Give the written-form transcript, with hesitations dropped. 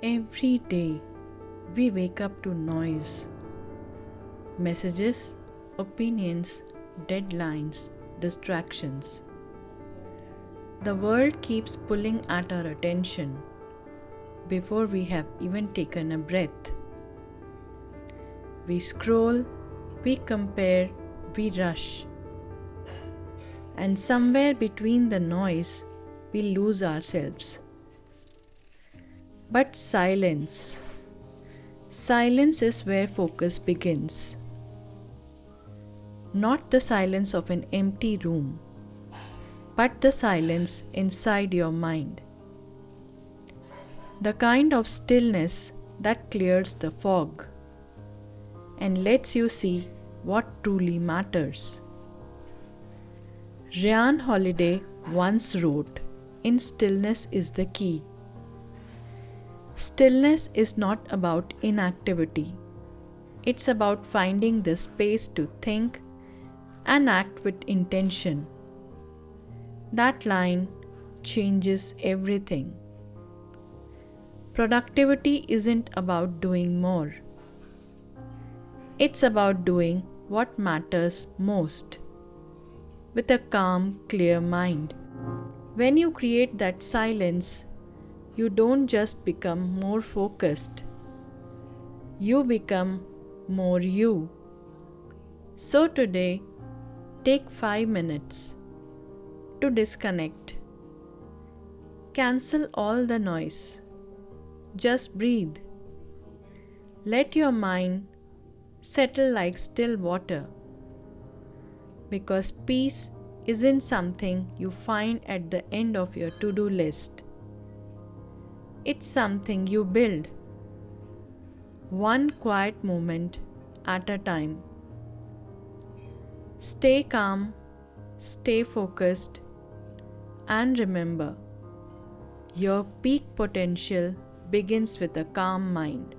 Every day we wake up to noise, messages, opinions, deadlines, distractions. The world keeps pulling at our attention before we have even taken a breath. We scroll, we compare, we rush. And somewhere between the noise, we lose ourselves. But silence is where focus begins. Not the silence of an empty room, but the silence inside your mind. The kind of stillness that clears the fog and lets you see what truly matters. Ryan Holiday once wrote, "In Stillness is the Key." Stillness is not about inactivity. It's about finding the space to think and act with intention. That line changes everything. Productivity isn't about doing more. It's about doing what matters most with a calm, clear mind. When you create that silence, you don't just become more focused, you become more you. So today, take 5 minutes to disconnect. Cancel all the noise. Just breathe. Let your mind settle like still water. Because peace isn't something you find at the end of your to-do list. It's something you build, one quiet moment at a time. Stay calm, stay focused, and remember, your peak potential begins with a calm mind.